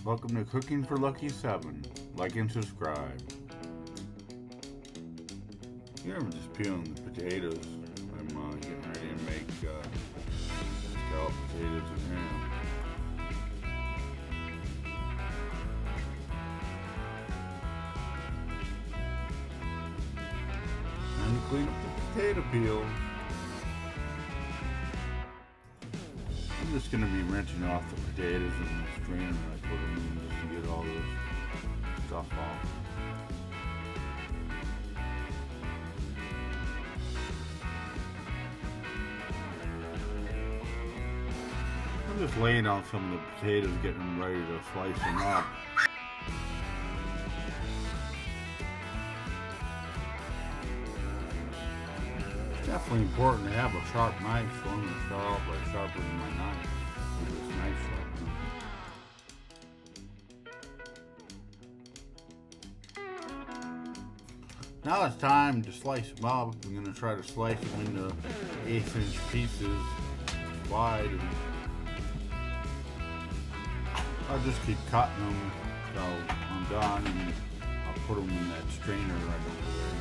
Welcome to Cooking for Lucky 7. Like and subscribe. Here I'm just peeling the potatoes. I'm getting ready to make scalloped potatoes and ham. Time to clean up the potato peel. I'm just going to be rinsing off the potatoes and the strainer that I put them in just to get all this stuff off. I'm just laying on some of the potatoes, getting them ready to slice them up. It's definitely important to have a sharp knife, so I'm going to start off by sharpening my knife with this knife sharpener. Now it's time to slice them up. I'm going to try to slice them into 1/8-inch pieces wide. And I'll just keep cutting them until I'm done, and I'll put them in that strainer right over there.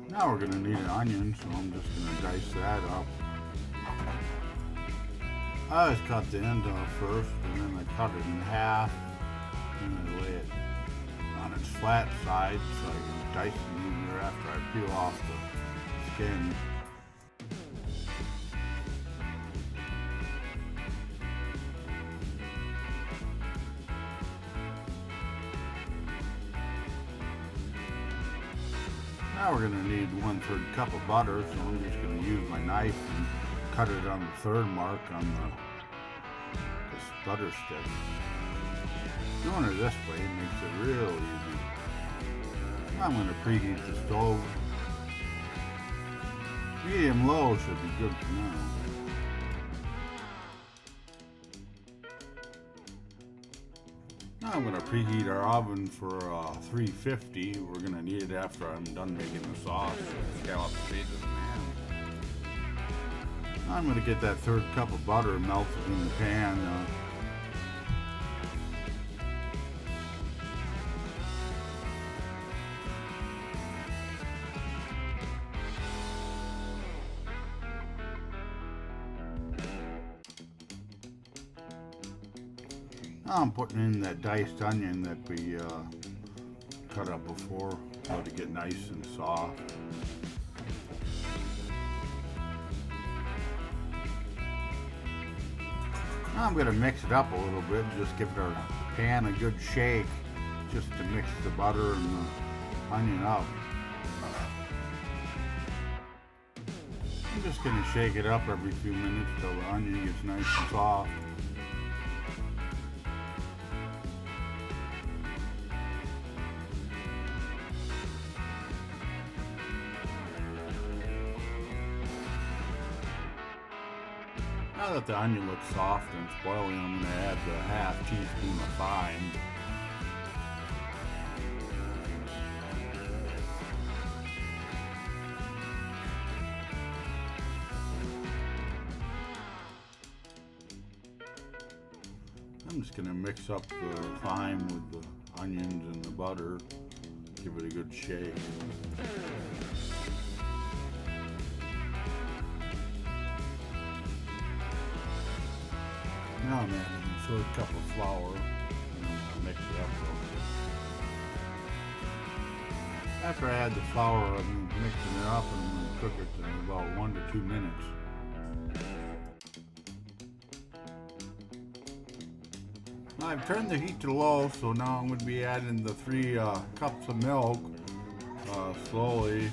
Now we're going to need an onion, so I'm just going to dice that up. I always cut the end off first, and then I cut it in half, and I lay it on its flat side so I can dice it easier after I peel off the skin. Now we're going to need 1/3 cup of butter, so I'm just going to use my knife and cut it on the third mark on this butter stick. Doing it this way makes it real easy. I'm going to preheat the stove. Medium low should be good for now. Now I'm going to preheat our oven for 350. We're going to need it after I'm done making the sauce for scalloped potatoes and ham. I'm going to get that 1/3 cup of butter melted in the pan. Now I'm putting in that diced onion that we cut up before, so to get nice and soft. Now I'm going to mix it up a little bit, just give our pan a good shake, just to mix the butter and the onion up. I'm just going to shake it up every few minutes till the onion gets nice and soft. Now that the onion looks soft and it's boiling, I'm going to add the 1/2 teaspoon of thyme. I'm just going to mix up the thyme with the onions and the butter, give it a good shake. Now I'm adding a 1/3 cup of flour, and I'm going to mix it up real good. After I add the flour, I'm mixing it up, and I'm going to cook it in about 1 to 2 minutes. Now I've turned the heat to low, so now I'm going to be adding the 3 cups of milk slowly.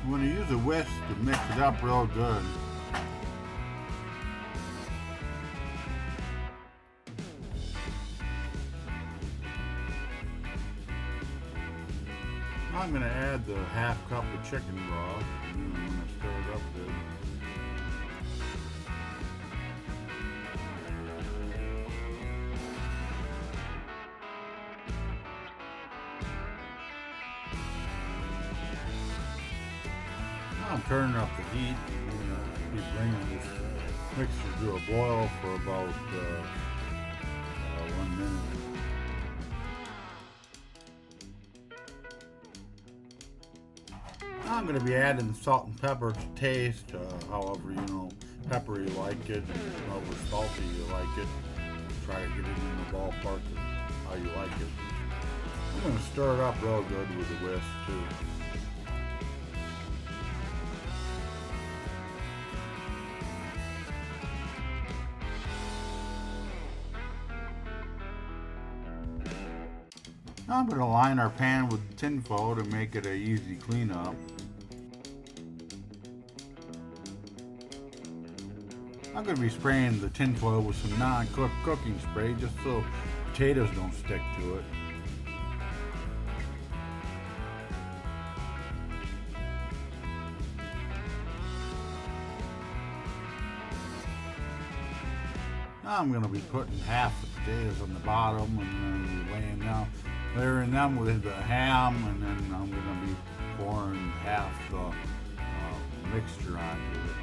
I'm going to use a whisk to mix it up real good. I'm going to add the half cup of chicken broth, and then I'm going to stir it up good. Now I'm turning up the heat. I'm going to be bringing this mixture to a boil for about 1 minute. I'm going to be adding salt and pepper to taste, however pepper you like it, however salty you like it. Try to get it in the ballpark of how you like it. I'm going to stir it up real good with a whisk too. Now I'm going to line our pan with tinfoil to make it an easy cleanup. I'm going to be spraying the tinfoil with some non-cooked cooking spray just so potatoes don't stick to it. Now I'm going to be putting half the potatoes on the bottom and then layering them with the ham, and then I'm going to be pouring half the mixture onto it.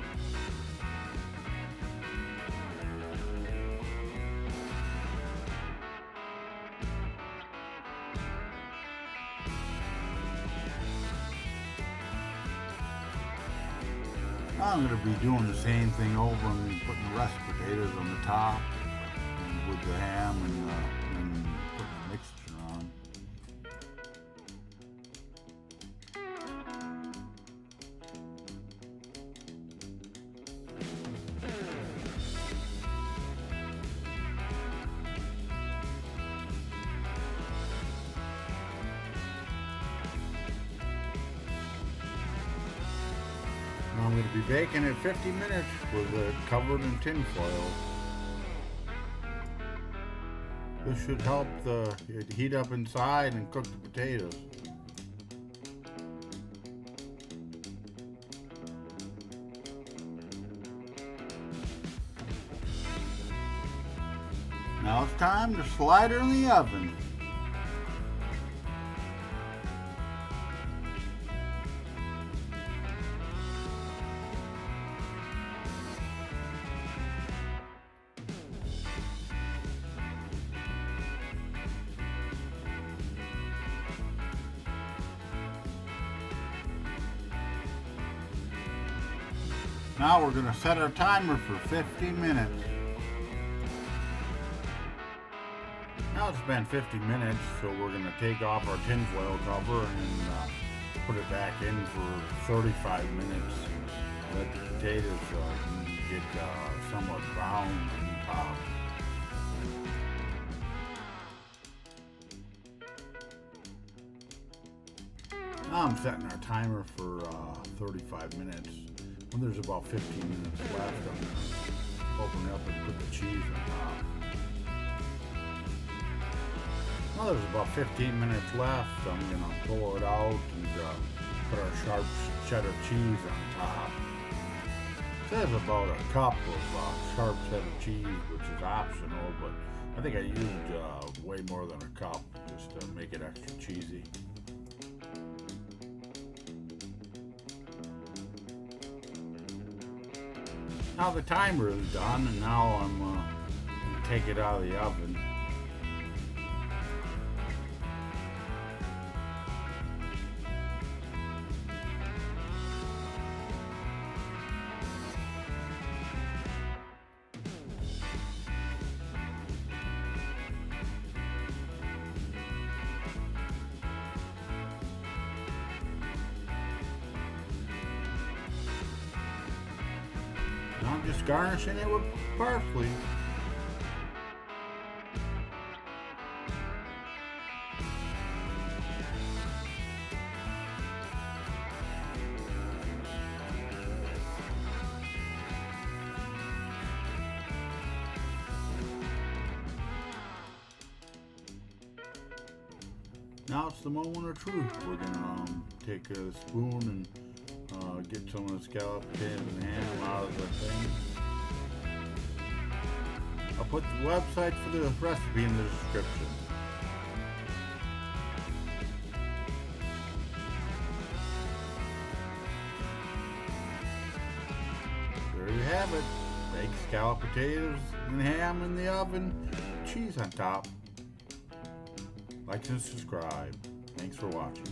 I'm going to be doing the same thing over and putting the rest of the potatoes on the top and with the ham and putting the mixture on. I'm going to be baking it 50 minutes with it covered in tin foil. This should help it heat up inside and cook the potatoes. Now it's time to slide her in the oven. Now we're going to set our timer for 50 minutes. Now it's been 50 minutes, so we're going to take off our tinfoil cover and put it back in for 35 minutes. Let the potatoes get somewhat brown on top. Now I'm setting our timer for 35 minutes. When there's about 15 minutes left, I'm going to open it up and put the cheese on top. Now there's about 15 minutes left, I'm going to pull it out and put our sharp cheddar cheese on top. It says about a cup of sharp cheddar cheese, which is optional, but I think I used way more than a cup just to make it extra cheesy. Now the timer is done, and now I'm going to take it out of the oven. Now I'm just garnishing it with parsley. Now it's the moment of truth. We're gonna take a spoon and get some of the scalloped potatoes and ham out of the thing. I'll put the website for the recipe in the description. There you have it. Baked scalloped potatoes and ham in the oven. Cheese on top. Like and subscribe. Thanks for watching.